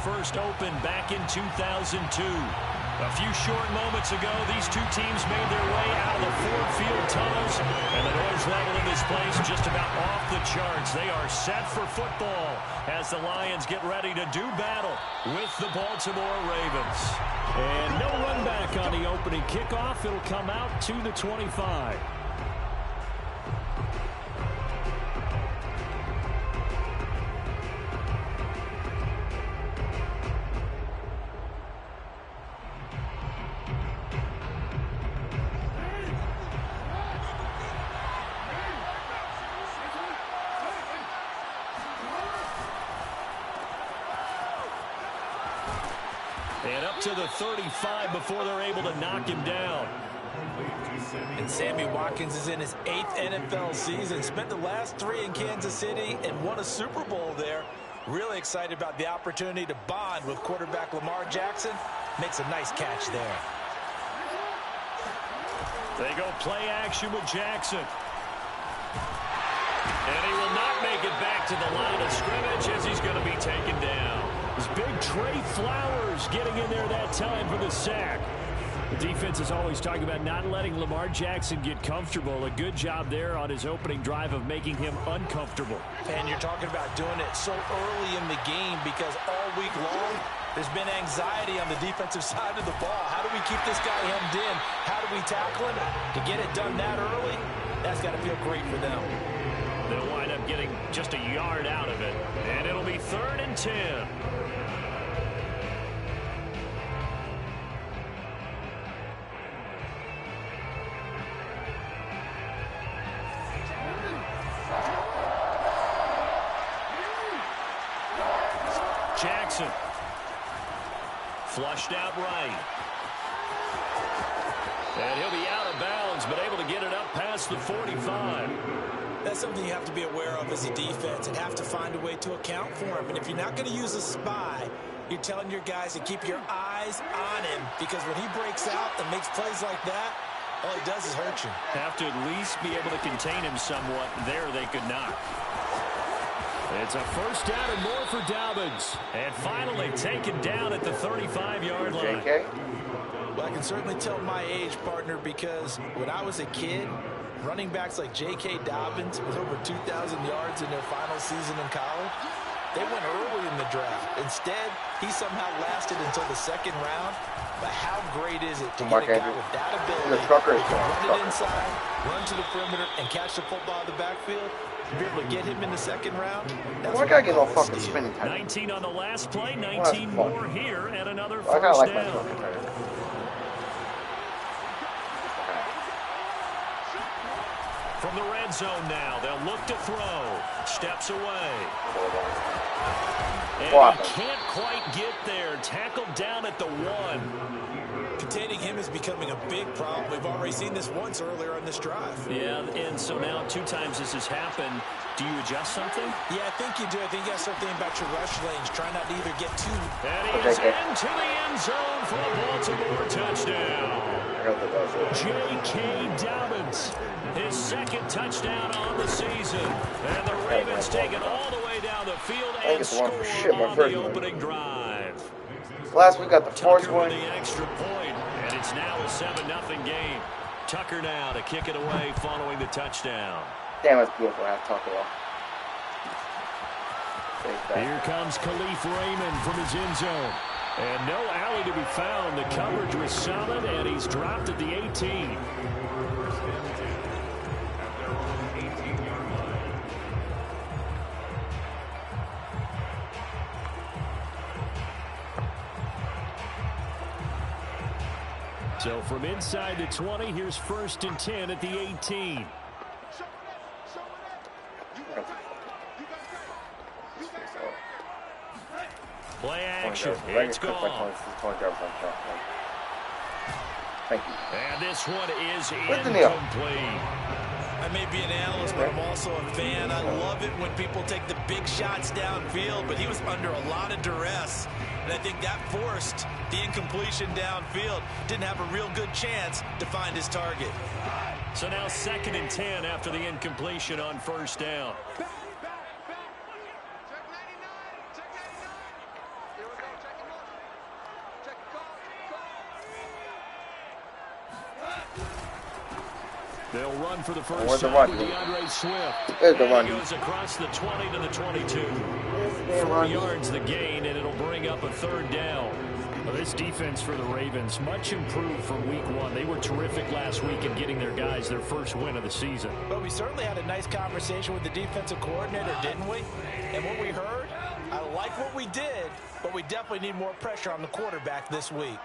first opened back in 2002. A few short moments ago, these two teams made their way out of the Ford Field tunnels, and the noise level in this place just about off the charts. They are set for football as the Lions get ready to do battle with the Baltimore Ravens. And no run back on the opening kickoff. It'll come out to the 25. And up to the 35 before they're able to knock him down. And Sammy Watkins is in his 8th NFL season. Spent the last 3 in Kansas City and won a Super Bowl there. Really excited about the opportunity to bond with quarterback Lamar Jackson. Makes a nice catch there. They go play action with Jackson. And he will not make it back to the line of scrimmage as he's going to be taken down. It's big Trey Flowers getting in there that time for the sack. The defense is always talking about not letting Lamar Jackson get comfortable. A good job there on his opening drive of making him uncomfortable. And you're talking about doing it so early in the game because all week long there's been anxiety on the defensive side of the ball. How do we keep this guy hemmed in? How do we tackle him? To get it done that early, that's got to feel great for them. They'll wind up getting just a yard out of it. And it'll be 3rd and 10. Jackson. Flushed out right. And he'll be out of bounds, but able to get it up past the 45. That's something you have to be aware of as a defense and have to find a way to account for him. And if you're not going to use a spy, you're telling your guys to keep your eyes on him because when he breaks out and makes plays like that, all he does is hurt you. Have to at least be able to contain him somewhat. There they could not. It's a first down and more for Dobbins. And finally taken down at the 35-yard line. JK? Well, I can certainly tell my age, partner, because when I was a kid, running backs like J.K. Dobbins with over 2,000 yards in their final season in college, they went early in the draft. Instead, he somehow lasted until the 2nd round. But how great is it to get a guy with that ability to run it inside, run to the perimeter, and catch the football in the backfield? To be able to get him in the 2nd round, that's why gotta get all fucking spinning time? 19 on the last play, 19 more here, and another first down. From the red zone now, they'll look to throw. Steps away. And he can't quite get there. Tackled down at the 1. Containing him is becoming a big problem. We've already seen this once earlier on this drive. Yeah, and so now 2 times this has happened. Do you adjust something? Yeah, I think you do. I think you got to start thinking about your rush lanes. Try not to either get too... And he is into the end zone for a Baltimore touchdown. J.K. Dobbins, his 2nd touchdown on the season. And the Ravens take it all the way down the field and score on the opening drive. Last week got the 4th one. The extra point, and it's now a 7-0 game. Tucker now to kick it away following the touchdown. Damn, that's beautiful. I have Tucker off. Here comes Khalif Raymond from his end zone. And no alley to be found. The coverage was solid, and he's dropped at the 18. So from inside the 20, here's 1st and 10 at the 18. Play action. It's gone. Thank you. And this one is incomplete. I may be an analyst, but I'm also a fan. I love it when people take the big shots downfield, but he was under a lot of duress. And I think that forced the incompletion downfield. Didn't have a real good chance to find his target. So now 2nd and 10 after the incompletion on 1st down. They'll run for the Where's first the time run? with DeAndre Swift. There's the And run. he goes across the 20 to the 22. 4 run. yards the gain, and it'll bring up a third down. Well, this defense for the Ravens, much improved from week 1. They were terrific last week in getting their guys their first win of the season. But we certainly had a nice conversation with the defensive coordinator, didn't we? And what we heard, I like what we did, but we definitely need more pressure on the quarterback this week.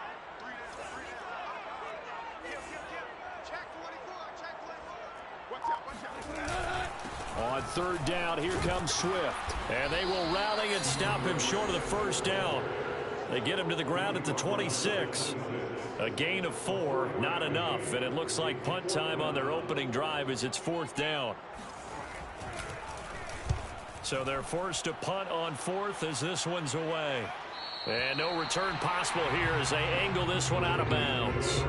On third down, here comes Swift. And they will rally and stop him short of the first down. They get him to the ground at the 26. A gain of 4, not enough. And it looks like punt time on their opening drive as it's 4th down. So they're forced to punt on 4th as this one's away. And no return possible here as they angle this one out of bounds.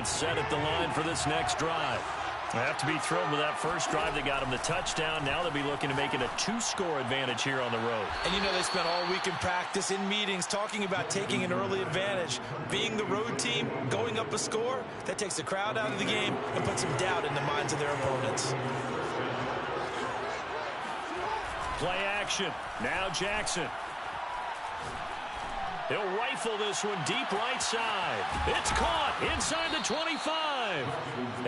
Set at the line for this next drive. They have to be thrilled with that first drive. They got them the touchdown. Now they'll be looking to make it a 2-score advantage here on the road. And you know they spent all week in practice, in meetings, talking about taking an early advantage. Being the road team, going up a score, that takes the crowd out of the game and puts some doubt in the minds of their opponents. Play action. Now Jackson. He'll rifle this one deep right side. It's caught inside the 25.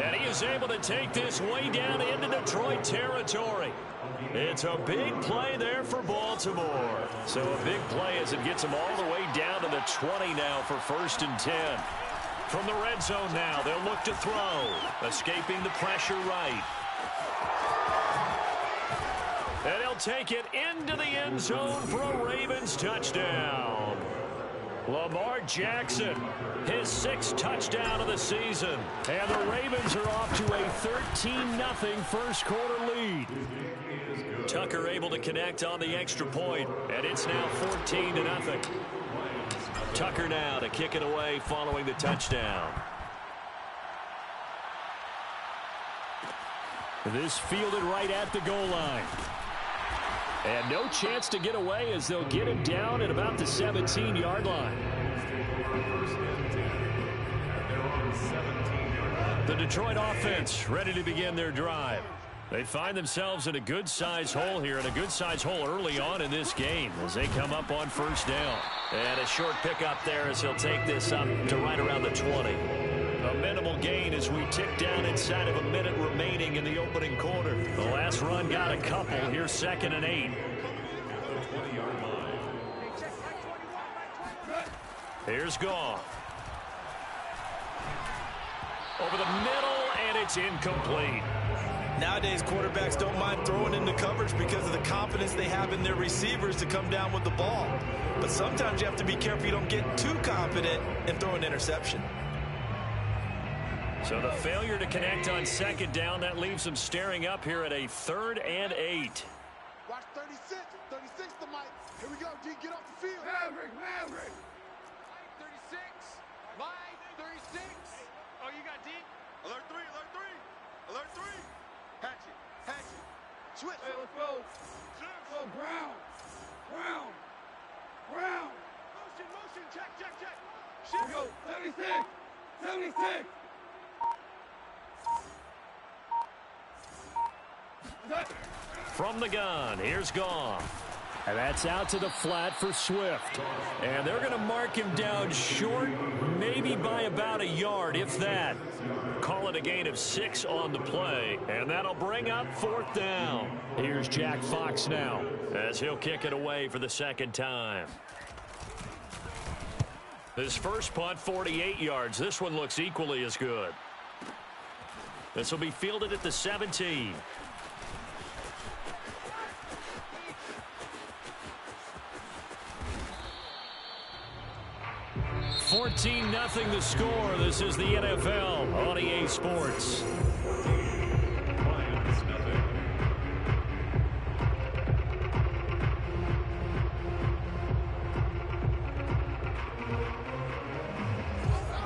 And he is able to take this way down into Detroit territory. It's a big play there for Baltimore. So a big play as it gets them all the way down to the 20 now for 1st and 10. From the red zone now, they'll look to throw. Escaping the pressure right. And he'll take it into the end zone for a Ravens touchdown. Lamar Jackson, his 6th touchdown of the season. And the Ravens are off to a 13-0 first quarter lead. Tucker able to connect on the extra point, and it's now 14-0. Tucker now to kick it away following the touchdown. This fielded right at the goal line. And no chance to get away as they'll get him down at about the 17-yard line. The Detroit offense ready to begin their drive. They find themselves in a good-sized hole here, and a good-sized hole early on in this game as they come up on 1st down. And a short pickup there as he'll take this up to right around the 20. A minimal gain as we tick down inside of a minute remaining in the opening quarter. The last run got a couple. Here's 2nd and 8. Here's Goff. Over the middle, and it's incomplete. Nowadays, quarterbacks don't mind throwing into coverage because of the confidence they have in their receivers to come down with the ball. But sometimes you have to be careful you don't get too confident and throw an interception. So the failure to connect on 2nd down, that leaves them staring up here at a 3rd and 8. Watch 36. 36 the mic. Here we go, D. Get off the field. Maverick. 36. Mike, 36. Oh, you got D? Alert 3. Alert 3. Hatchet. Switch. Hey, let's go. Go, Brown. Motion. Check. Here we go. 76. From the gun, here's Goff. And that's out to the flat for Swift. And they're going to mark him down short, maybe by about a yard, if that. Call it a gain of 6 on the play. And that'll bring up 4th down. Here's Jack Fox now as he'll kick it away for the 2nd time. His first punt, 48 yards. This one looks equally as good. This will be fielded at the 17. 14-0 the score. This is the NFL on EA Sports.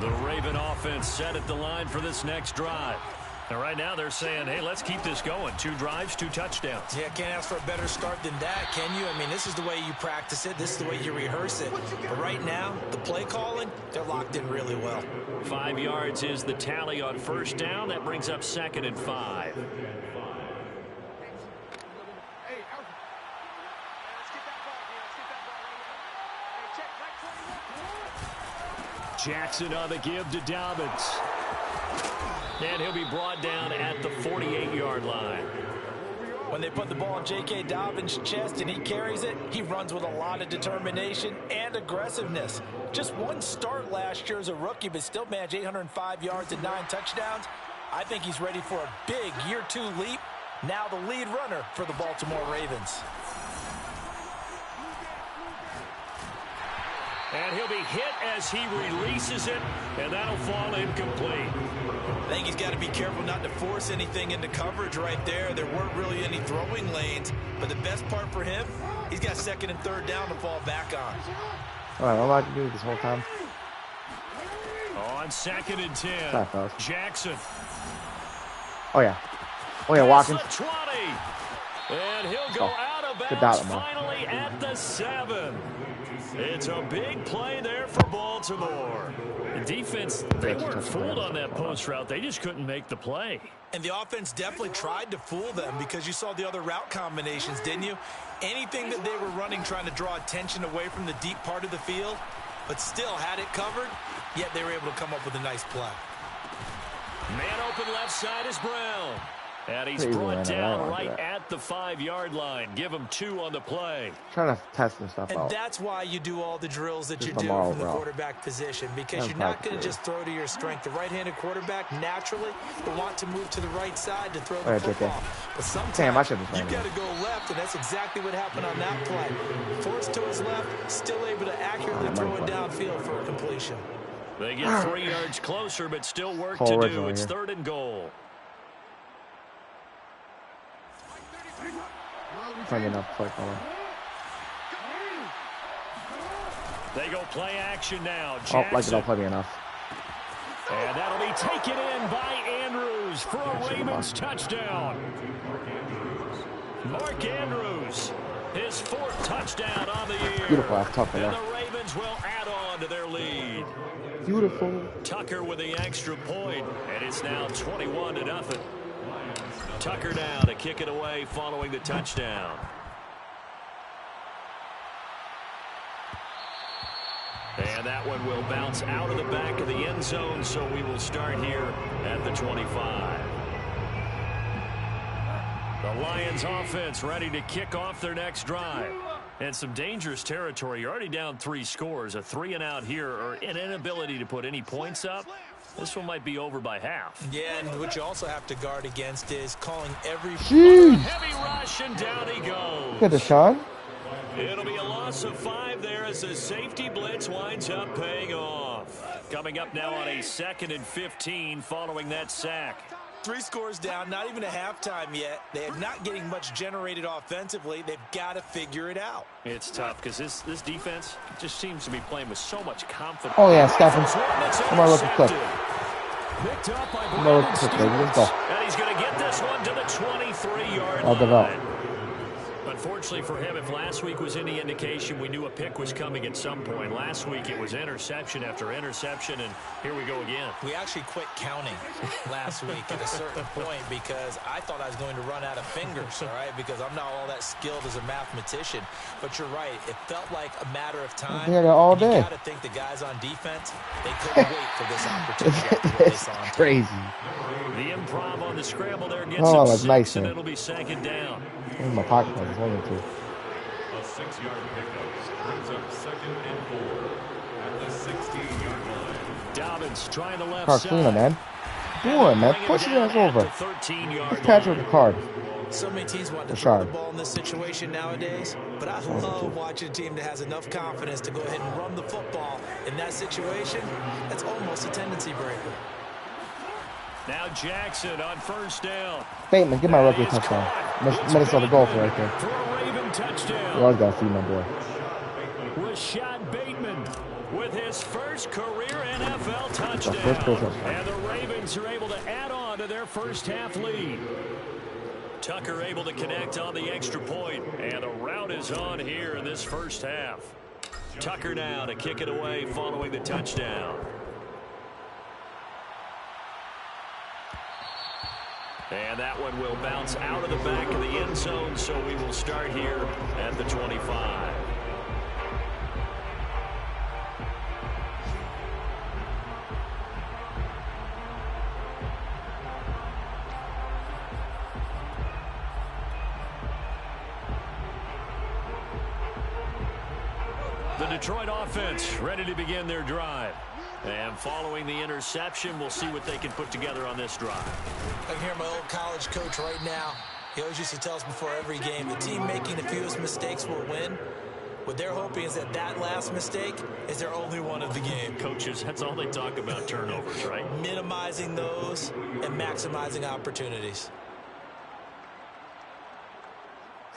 The Raven offense set at the line for this next drive. And right now they're saying, hey, let's keep this going. 2 drives, 2 touchdowns. Yeah, can't ask for a better start than that, can you? I mean, this is the way you practice it. This is the way you rehearse it. But right now, the play calling, they're locked in really well. 5 yards is the tally on first down. That brings up 2nd and 5. Jackson on the give to Dobbins. And he'll be brought down at the 48-yard line. When they put the ball in J.K. Dobbins' chest and he carries it, he runs with a lot of determination and aggressiveness. Just one start last year as a rookie, but still managed 805 yards and 9 touchdowns. I think he's ready for a big year 2 leap. Now the lead runner for the Baltimore Ravens. And he'll be hit as he releases it, and that'll fall incomplete. I think he's got to be careful not to force anything into coverage right there. There weren't really any throwing lanes, but the best part for him, he's got 2nd and 3rd down to fall back on. All right, what am I to do this whole time? On 2nd and 10, Jackson. Oh, yeah. Oh, yeah, Watkins. 20. And he'll go out of good bounds Baltimore. finally at the 7. It's a big play there for Baltimore. The defense, they weren't fooled on that post route. They just couldn't make the play. And the offense definitely tried to fool them because you saw the other route combinations, didn't you? Anything that they were running trying to draw attention away from the deep part of the field, but still had it covered, yet they were able to come up with a nice play. Man open left side is Brown. And he's brought down right at the 5-yard line. Give him 2 on the play. Trying to test some stuff and out. That's why you do all the drills that you do tomorrow, from the bro. quarterback position, because you're not going to just throw to your strength. The right-handed quarterback naturally will want to move to the right side to throw the football. But sometimes you've got to go left, and that's exactly what happened on that play. Forced to his left, still able to accurately throw it downfield for a completion. They get 3 yards closer, but still work to do. It's 3rd and goal. Finding enough play calling. They go play action now. Oh, like it, don't play me enough. And that'll be taken in by Andrews for a Ravens touchdown. Mark Andrews, his 4th touchdown on the year. Beautiful, that's tough and enough. the Ravens will add on to their lead. Beautiful. Tucker with the extra point, and it's now 21-0. Tucker now to kick it away following the touchdown. And that one will bounce out of the back of the end zone, so we will start here at the 25. The Lions offense ready to kick off their next drive. And some dangerous territory. You're already down 3 scores. A 3-and-out here, or an inability to put any points up. This one might be over by half. Yeah, and what you also have to guard against is calling every heavy rush, and down he goes. Good, Deshaun. It'll be a loss of 5 there as the safety blitz winds up paying off. Coming up now on a 2nd and 15 following that sack. 3 scores down, not even a halftime yet. They are not getting much generated offensively. They've got to figure it out. It's tough because this defense just seems to be playing with so much confidence. Oh, yeah, Stephen. Come on, look at clip. Picked up by Come on, look at clip, baby. Let's go. And he's going to get this one to the 23-yard line. Unfortunately for him, if last week was any indication, we knew a pick was coming at some point. Last week it was interception after interception, and here we go again. We actually quit counting last week at a certain point because I thought I was going to run out of fingers, all right, because I'm not all that skilled as a mathematician. But you're right. It felt like a matter of time. Here all day. You got to think the guys on defense, they couldn't wait for this opportunity after what they saw. Crazy. The improv on the scramble there gets oh, him that's 6, nice, and man. it'll be 2nd down. In my pocket, I was holding to. A 6-yard pickup brings up 2nd and 4 at the 16-yard line. Dobbins trying the left Carcina, side. man. Doing, man. Push your ass over. Let's catch with the card. So many teams want to throw the ball in this situation nowadays, but I love watching a team that has enough confidence to go ahead and run the football in that situation. That's almost a tendency breaker. Now Jackson on 1st down. Bateman, get my rookie a touchdown. Minnesota goal for right there. For a Raven touchdown. You always got to feed my boy. Rashad Bateman with his first career NFL touchdown. And the Ravens are able to add on on to their first half lead. Tucker able to connect on the extra point, and the rout is on here in this first half. Tucker now to kick it away following the touchdown. And that one will bounce out of the back of the end zone, so we will start here at the 25. The Detroit offense ready to begin their drive. And following the interception, we'll see what they can put together on this drive. I can hear my old college coach right now. He always used to tell us before every game, the team making the fewest mistakes will win. What they're hoping is that that last mistake is their only one of the game. Coaches, that's all they talk about, turnovers, right? Minimizing those and maximizing opportunities.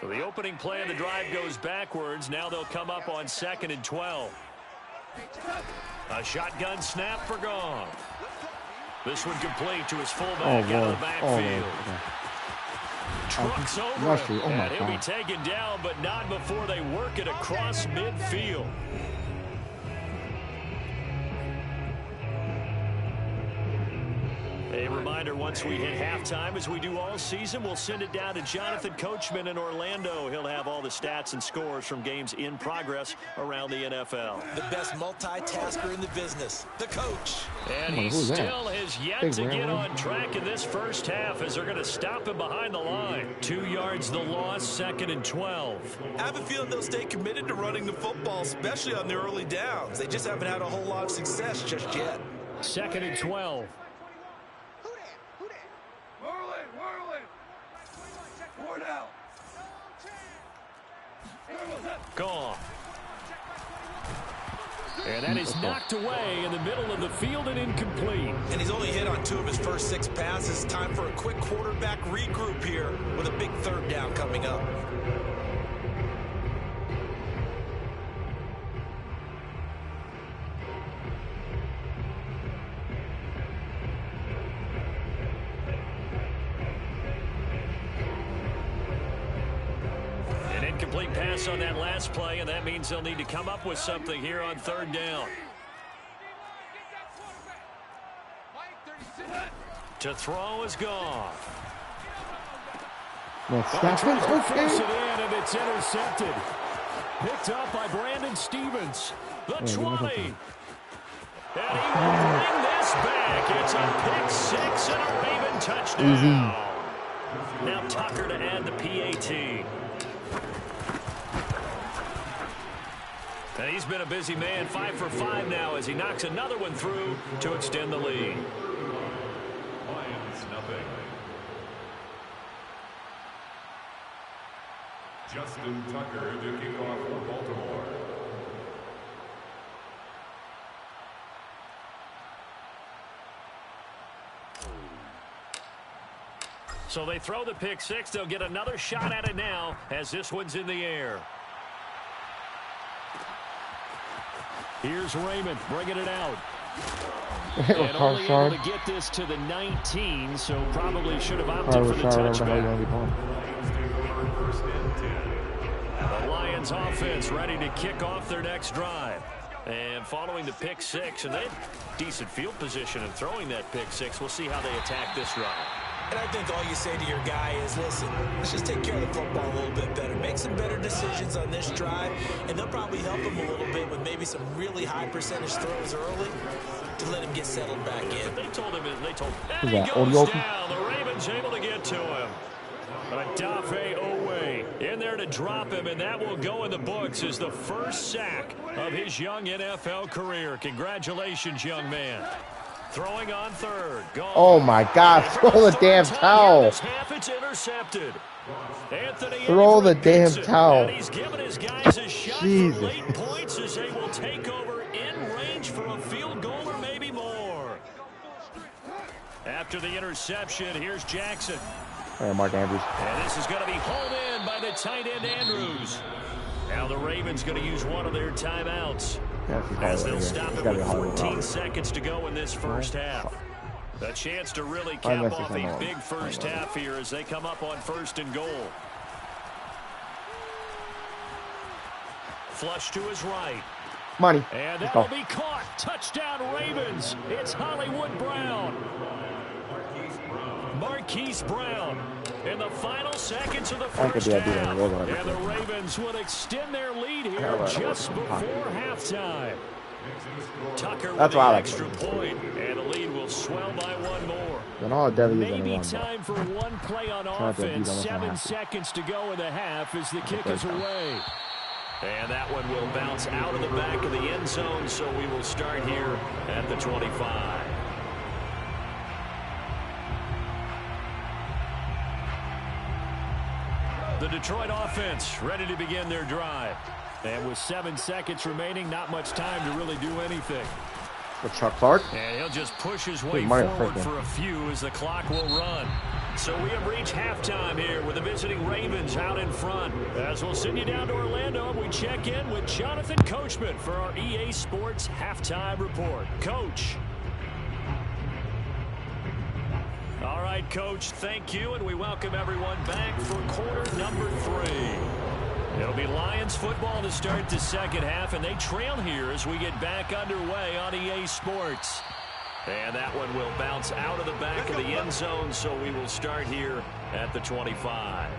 So the opening play of the drive goes backwards. Now they'll come up on 2nd and 12. A shotgun snap for Goff. This one complete to his fullback out of the backfield. Trucks over him, and he'll be taken down, but not before they work it across midfield. A reminder, once we hit halftime, as we do all season, we'll send it down to Jonathan Coachman in Orlando. He'll have all the stats and scores from games in progress around the NFL. The best multitasker in the business, the coach. And he still has yet to get on track in this first half as they're going to stop him behind the line. 2 yards the loss, 2nd and 12. I have a feeling they'll stay committed to running the football, especially on the early downs. They just haven't had a whole lot of success just yet. 2nd and 12. Gone. And that is knocked away in the middle of the field and incomplete. And he's only hit on 2 of his first 6 passes. Time for a quick quarterback regroup here with a big 3rd down coming up. Incomplete pass on that last play, and that means they'll need to come up with something here on 3rd down. To throw is gone. Force it in, and it's intercepted. Picked up by Brandon Stevens. The 20. And he will bring this back. It's a pick 6 and a Raven touchdown. Easy. Now Tucker to add the PAT. And he's been a busy man, 5 for 5 now as he knocks another one through to extend the lead. Lions nothing. Justin Tucker to kick off for Baltimore. So they throw the pick 6. They'll get another shot at it now as this one's in the air. Here's Raymond bringing it out. And only able to get this to the 19, so probably should have opted for the touchback. The Lions offense ready to kick off their next drive. And following the pick 6, and they had decent field position in throwing that pick 6. We'll see how they attack this drive. And I think all you say to your guy is, listen, let's just take care of the football a little bit better. Make some better decisions on this drive, and they'll probably help him a little bit with maybe some really high percentage throws early to let him get settled back in. But they told him, and he goes down. The Ravens able to get to him. Adafe Owe in there to drop him, and that will go in the books as the first sack of his young NFL career. Congratulations, young man. Throwing on 3rd. Gone. Oh my God! Throw the damn towel. Half it's intercepted. Anthony Throw the damn towel. And he's given his guys a shot for late points as they will take over in range for a field goal or maybe more. After the interception, here's Jackson. Mark Andrews. And this is going to be hauled in by the tight end Andrews. Now the Ravens going to use one of their timeouts. As they'll stop it with 14 seconds to go in this first half. A chance to really cap off a big first half here as they come up on 1st and goal. Flush to his right. Money. And that'll be caught. Touchdown Ravens. It's Hollywood Brown. Marquise Brown in the final seconds of the first half. And the Ravens will extend their lead here just before halftime. Tucker with the extra point, and the lead will swell by one more. Maybe time for one play on offense. 7 seconds to go in the half as the kick is away. And that one will bounce out of the back of the end zone, so we will start here at the 25. The Detroit offense ready to begin their drive. And with 7 seconds remaining, not much time to really do anything. For Chuck Clark. And he'll just push his way forward for a few as the clock will run. So we have reached halftime here with the visiting Ravens out in front. As we'll send you down to Orlando, we check in with Jonathan Coachman for our EA Sports Halftime Report. Coach. All right, Coach, thank you, and we welcome everyone back for quarter number 3. It'll be Lions football to start the second half, and they trail here as we get back underway on EA Sports. And that one will bounce out of the back of the end zone, so we will start here at the 25.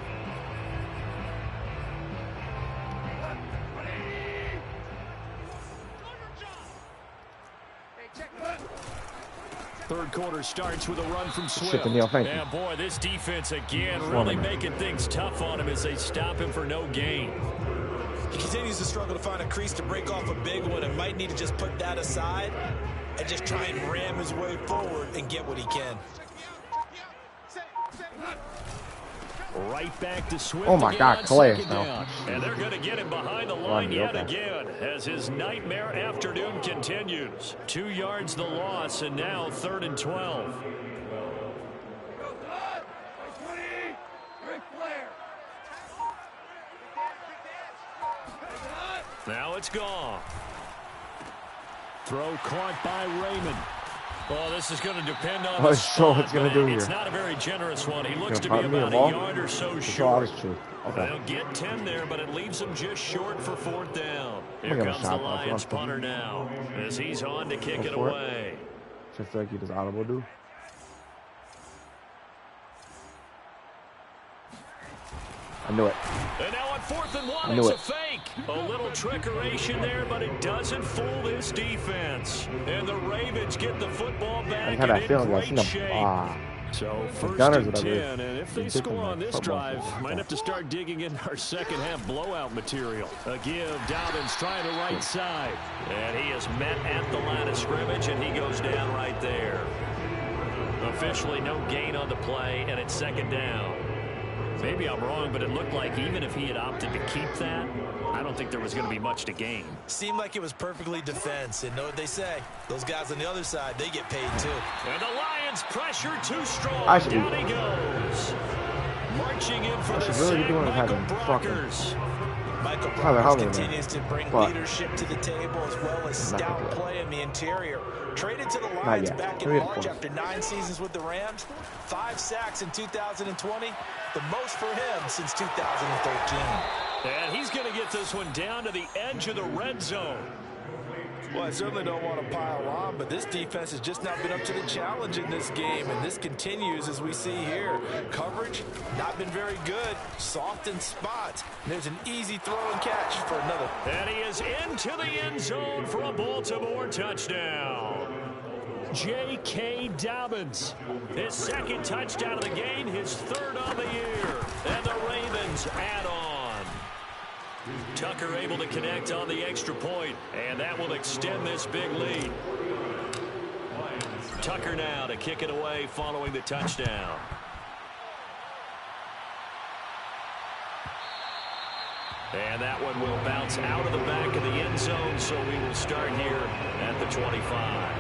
Third quarter starts with a run from Swift. And boy, this defense again really making things tough on him as they stop him for no gain. He continues to struggle to find a crease to break off a big one and might need to just put that aside and just try and ram his way forward and get what he can. Right back to Swift. Oh my God, Calais now. And they're going to get him behind the line yet again as his nightmare afternoon continues. 2 yards the loss, and now 3rd and 12. Now it's gone. Throw caught by Raymond. Well, this is going to depend on the spot, it's going to do here. It's not a very generous one. He looks to be about a yard or so short. They'll get 10 there, but it leaves him just short for 4th down. Here comes the Lions punter now as he's on to kick it away. Just like he does audible do. I knew it. And now on 4th and 1, it's a fake. A little trickeration there, but it doesn't fool this defense. And the Ravens get the football back and in great shape. So 1st and 10, and if they score on this drive, might have to start digging in our second half blowout material. A give, Dobbins trying the right side. And he is met at the line of scrimmage, and he goes down right there. Officially no gain on the play, and it's 2nd down. Maybe I'm wrong, but it looked like even if he had opted to keep that, I don't think there was going to be much to gain. Seemed like it was perfectly defense. And know what they say? Those guys on the other side, they get paid too. And the Lions pressure too strong. Down he goes. Marching in for the sack, Michael Brockers. Michael Brockers continues to bring leadership to the table as well as stout play in the interior. Traded to the Lions back in March after 9 seasons with the Rams. 5 sacks in 2020, the most for him since 2013. And he's going to get this one down to the edge of the red zone. Well, I certainly don't want to pile on, but this defense has just not been up to the challenge in this game, and this continues as we see here. Coverage, not been very good. Soft in spots. There's an easy throw and catch for another. And he is into the end zone for a Baltimore touchdown. J.K. Dobbins, his 2nd touchdown of the game, his 3rd of the year. And the Ravens add on. Tucker able to connect on the extra point, and that will extend this big lead. Tucker now to kick it away following the touchdown. And that one will bounce out of the back of the end zone, so we will start here at the 25.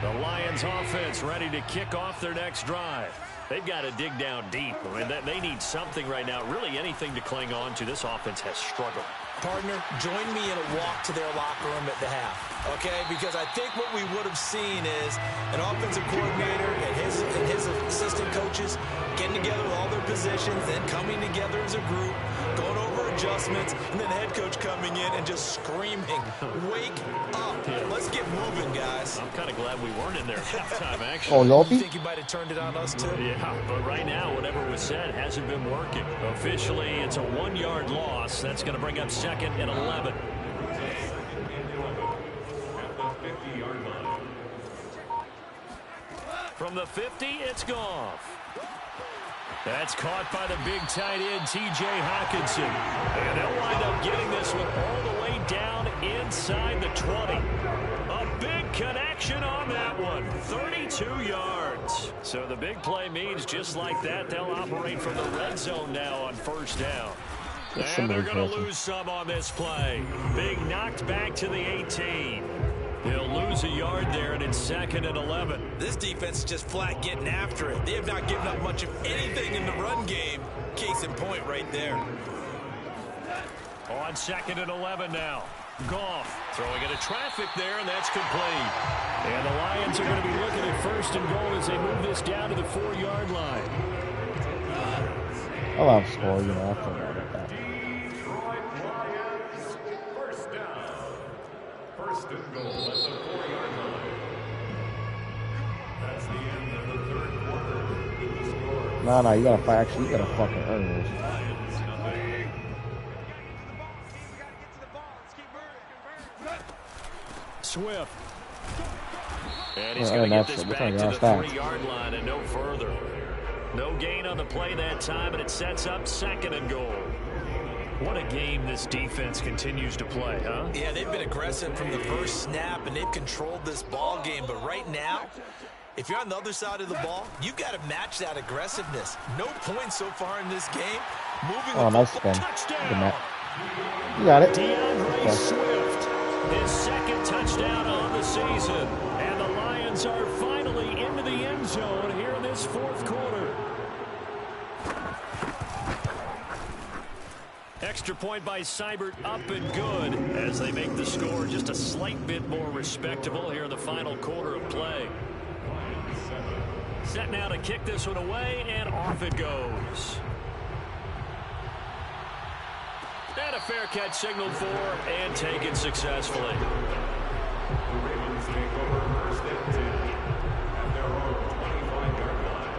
The Lions offense ready to kick off their next drive. They've got to dig down deep. I mean, they need something right now, really anything to cling on to. This offense has struggled. Partner, join me in a walk to their locker room at the half, okay? Because I think what we would have seen is an offensive coordinator and his assistant coaches getting together with all their positions, then coming together as a group, going over adjustments, and then the head coach coming in and just screaming, wake up. Let's get moving, guys. I'm kind of glad we weren't in there at halftime, actually. Oh, You Lobby? think he might have turned it on us, too? Yeah, but right now, whatever was said hasn't been working. Officially, it's a 1-yard loss. That's going to bring up 2nd and 11. From the 50, it's Goff. That's caught by the big tight end, T.J. Hockenson. And they'll wind up getting this one all the way down inside the 20. A big connection on that one. 32 yards. So the big play means just like that, they'll operate from the red zone now on 1st down. And they're going to lose some on this play. Big knocked back to the 18. They'll lose a yard there, and it's 2nd and 11. This defense is just flat getting after it. They have not given up much of anything in the run game. Case in point right there. On 2nd and 11 now. Goff throwing into traffic there, and that's complete. And the Lions are going to be looking at 1st and goal as they move this down to the 4-yard line. I love score, you know, I feel bad about that. First down. 1st and goal at the 4-yard line. That's the end of the 3rd quarter. The score. Nah, you gotta fight. Actually, you gotta fucking earn this. Lions nothing. Swift. And he's going to get this back to the 3-yard line and no further. No gain on the play that time, and it sets up 2nd and goal. What a game this defense continues to play, huh? Yeah, they've been aggressive from the first snap, and they've controlled this ball game. But right now, if you're on the other side of the ball, you've got to match that aggressiveness. No points so far in this game. Moving Nice spin. Touchdown. You got it. DeAndre Swift, his 2nd touchdown on the season. And the Lions are finally into the end zone here in this 4th quarter. Extra point by Seibert, up and good as they make the score just a slight bit more respectable here in the final quarter of play. Set now to kick this one away, and off it goes. And a fair catch signaled for and taken successfully. The Ravens take over 1st and 10 at their own 25-yard line.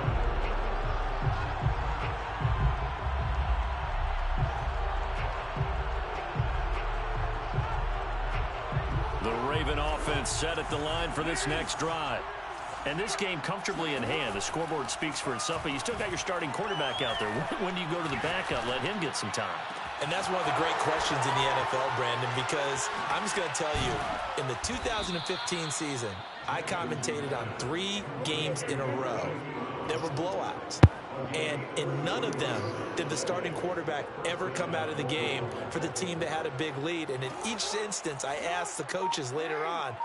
The Raven offense set at the line for this next drive. And this game comfortably in hand. The scoreboard speaks for itself, but you still got your starting quarterback out there. When do you go to the backup, let him get some time? And that's one of the great questions in the NFL, Brandon, because I'm just going to tell you, in the 2015 season, I commentated on 3 games in a row. There were blowouts. And in none of them did the starting quarterback ever come out of the game for the team that had a big lead. And in each instance, I asked the coaches later on,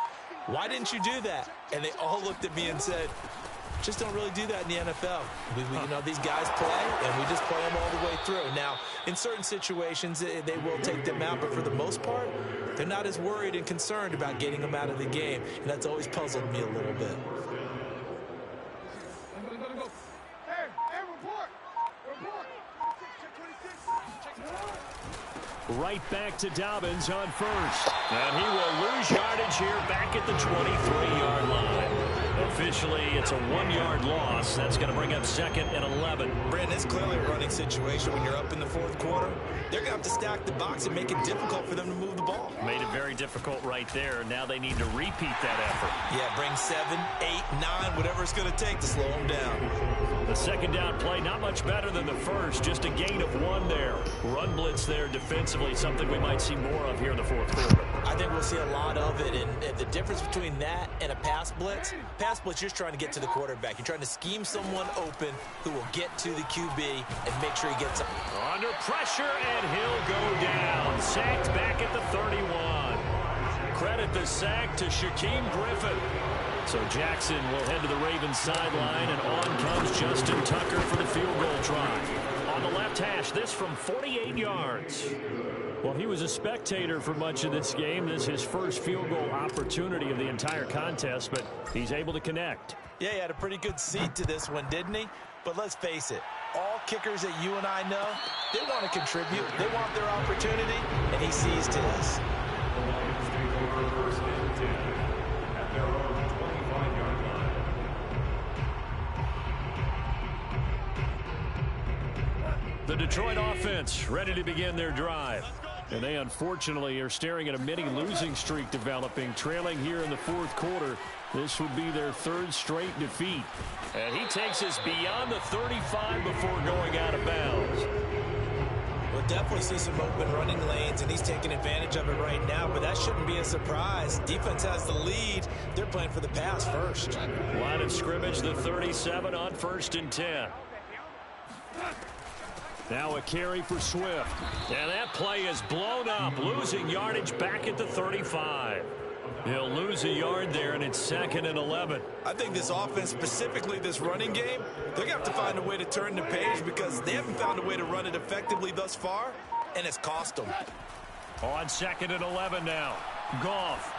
why didn't you do that? And they all looked at me and said, just don't really do that in the NFL. You know, these guys play, and we just play them all the way through. Now, in certain situations, they will take them out, but for the most part, they're not as worried and concerned about getting them out of the game, and that's always puzzled me a little bit. Right back to Dobbins on 1st. And he will lose yardage here back at the 23-yard line. Officially, it's a 1-yard loss. That's going to bring up 2nd and 11. Brandon, it's clearly a running situation when you're up in the 4th quarter. They're going to have to stack the box and make it difficult for them to move the ball. Made it very difficult right there. Now they need to repeat that effort. Yeah, bring 7, 8, 9, whatever it's going to take to slow them down. The 2nd down play, not much better than the first. Just a gain of 1 there. Run blitz there defensively, something we might see more of here in the 4th quarter. I think we'll see a lot of it, and the difference between that and a pass blitz, you're just trying to get to the quarterback. You're trying to scheme someone open who will get to the QB and make sure he gets up. Under pressure, and he'll go down. Sacked back at the 31. credit the sack to Shaquem Griffin. So Jackson will head to the Ravens sideline, and on comes Justin Tucker for the field goal try. On the left hash, this from 48 yards. Well, he was a spectator for much of this game. This is his first field goal opportunity of the entire contest, but he's able to connect. Yeah, he had a pretty good seat to this one, didn't he? But let's face it, all kickers that you and I know, they want to contribute. They want their opportunity, and he seized his. The Lions take over first and 10 at their own 25-yard line. The Detroit offense ready to begin their drive. And they unfortunately are staring at a mini losing streak developing, trailing here in the fourth quarter. This would be their third straight defeat. And he takes us beyond the 35 before going out of bounds. We'll definitely see some open running lanes, and he's taking advantage of it right now, but that shouldn't be a surprise. Defense has the lead. They're playing for the pass first. Line of scrimmage, the 37 on 1st and 10. Now a carry for Swift. And that play is blown up, losing yardage back at the 35. He'll lose a yard there, and it's 2nd and 11. I think this offense, specifically this running game, they're going to have to find a way to turn the page because they haven't found a way to run it effectively thus far, and it's cost them. On 2nd and 11 now. Goff.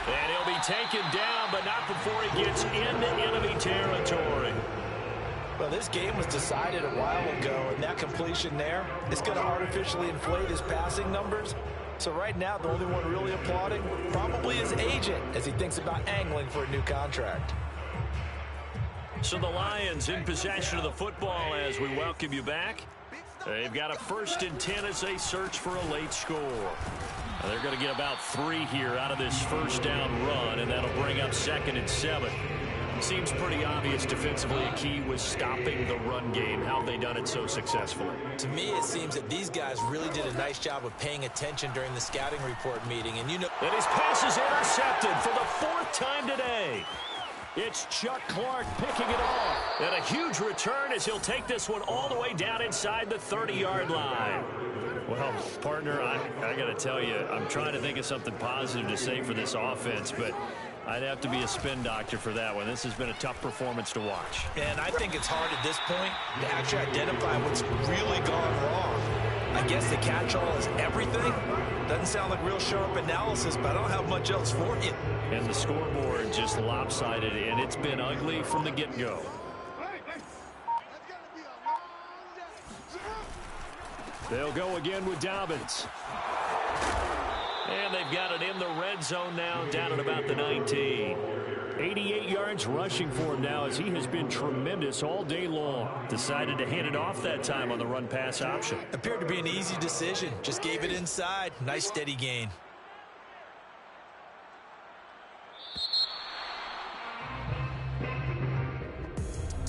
And he'll be taken down, but not before he gets into enemy territory. Well, this game was decided a while ago, and that completion there is going to artificially inflate his passing numbers. So right now, the only one really applauding probably his agent as he thinks about angling for a new contract. So the Lions in possession of the football as we welcome you back. They've got a 1st and 10 as they search for a late score. They're going to get about 3 here out of this first down run, and that'll bring up 2nd and 7. Seems pretty obvious defensively a key was stopping the run game. How have they done it so successfully? To me, it seems that these guys really did a nice job of paying attention during the scouting report meeting. And and his pass is intercepted for the 4th time today. It's Chuck Clark picking it off. And a huge return as he'll take this one all the way down inside the 30-yard line. Well, partner, I got to tell you, I'm trying to think of something positive to say for this offense, but I'd have to be a spin doctor for that one. This has been a tough performance to watch. And I think it's hard at this point to actually identify what's really gone wrong. I guess the catch-all is everything. Doesn't sound like real sharp analysis, but I don't have much else for you. And the scoreboard just lopsided, and it's been ugly from the get-go. They'll go again with Dobbins. And they've got it in the red zone now, down at about the 19. 88 yards rushing for him now as he has been tremendous all day long. Decided to hand it off that time on the run-pass option. Appeared to be an easy decision. Just gave it inside. Nice steady gain.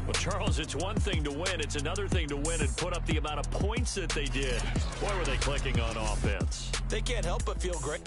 Well, Charles, it's one thing to win. It's another thing to win and put up the amount of points that they did. Boy, were they clicking on offense. They can't help but feel great.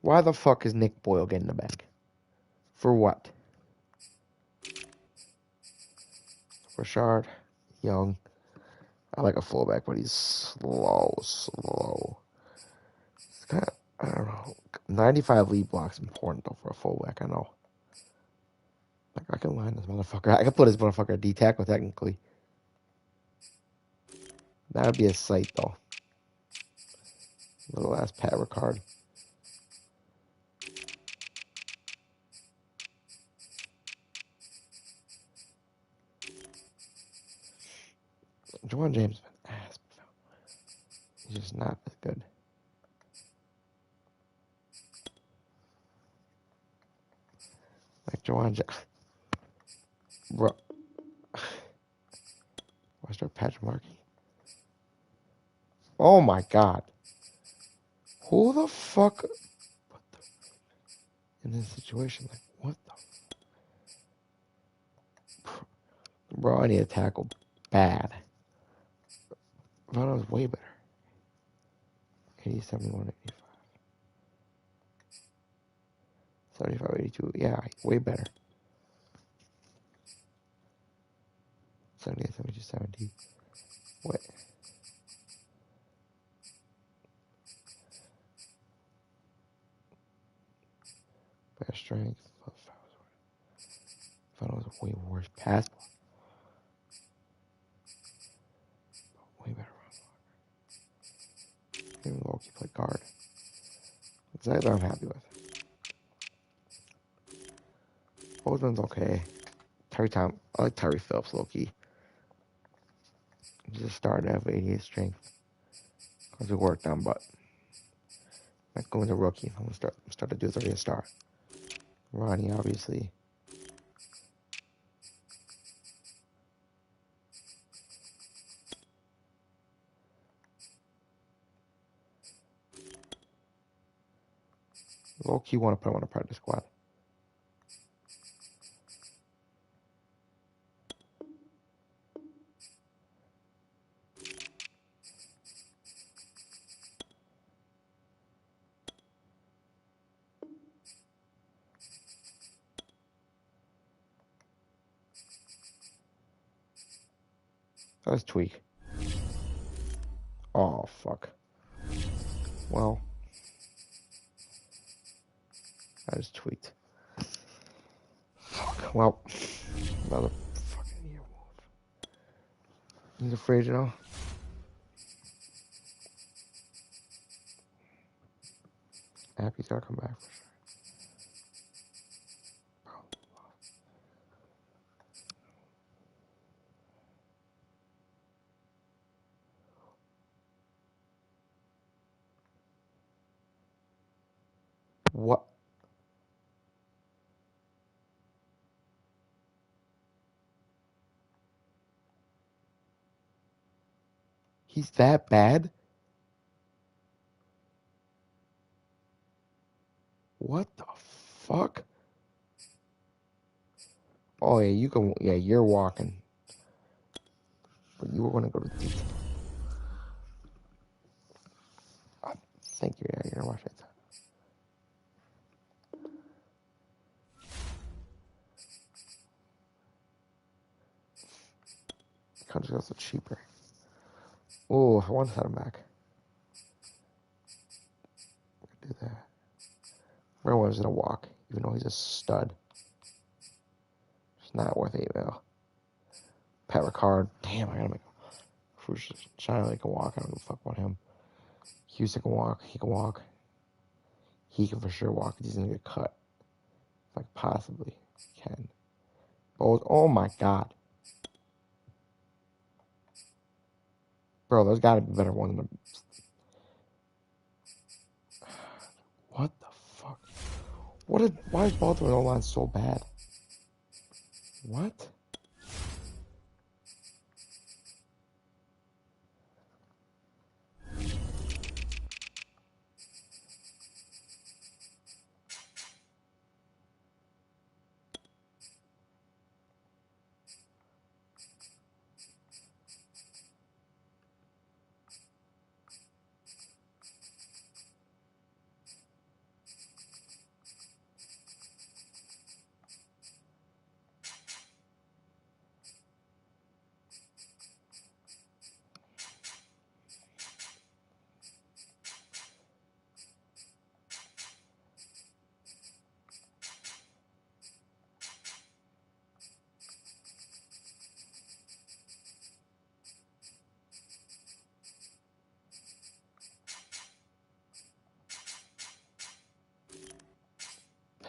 Why the fuck is Nick Boyle getting the back? For what? Rashard, young. I like a fullback, but he's slow. It's kind of, I don't know. 95 lead blocks important, though, for a fullback, I know. Like, I can line this motherfucker. I can put this motherfucker at D-tackle, technically. That would be a sight, though. Little ass Pat Ricard. Juwan James, ass. He's just not as good. Like Juwan James. Bro. Where's there Patrick Markey? Oh my god. Who the fuck in this situation? Like, what the? Bro, I need a tackle bad. Vano's way better. 80, 71, 85. 75, 82. Yeah, way better. 78, 72, 70. What? Better strength. Vano's way worse pass block. Way better run block. Even though he played guard. Exactly what I'm happy with. Bozeman's okay. Terry Tom. I like Terry Phillips, low-key. He's just starting to have 88 strength. Because we worked on, but not going to rookie. I'm going to start to do 30 a star. Ronnie, obviously. Low-key want to put him on a practice squad. That was tweak. Oh, fuck. Well, I just tweaked. Fuck. Well, another fucking year wolf. He's afraid, you know? Happy's gotta come back for sure. What? He's that bad? What the fuck? Oh, yeah, you can. Yeah, you're walking. But you were going to go to detail. Thank you. Yeah, you're going to watch that. Country's also cheaper. Oh, I want to set him back. I could do that. Everyone's going to walk, even though he's a stud. It's not worth 8 mil. Pat Ricard. Damn, I got to make Crucial. China can walk. I don't give a fuck about him. Houston can walk. He can walk. He can for sure walk. He's going to get cut. Like, possibly can. Oh my god. Bro, there's got to be better one than the... What the fuck? Why is Baltimore O-line so bad? What?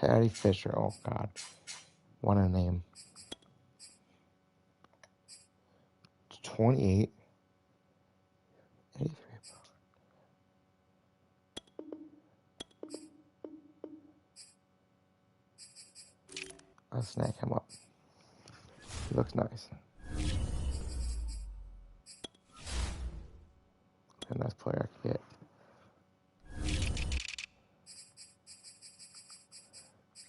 Patty Fisher. Oh, God. What a name. 28. 83. I'll snag him up. He looks nice. A nice player I could get.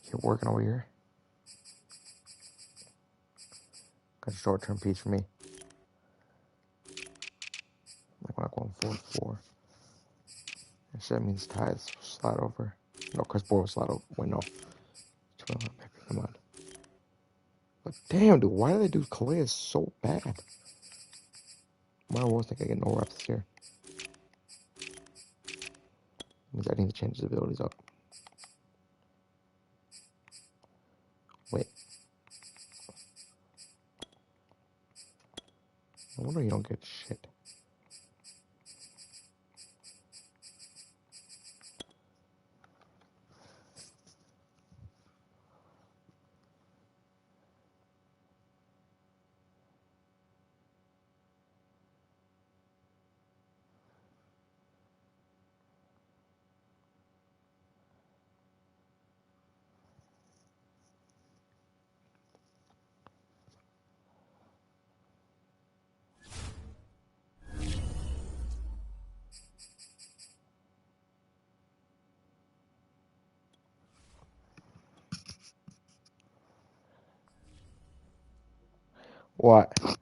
Keep working over here. Got a short-term piece for me. Like when I'm going 4-4. That means ties slide over. No, Chris Board will slide over. Wait, no. Come on. But damn, dude, why do they do Calais so bad? My Wolves think I get no reps here. Means I need to change his abilities up. Wait. No wonder you don't get shit. What?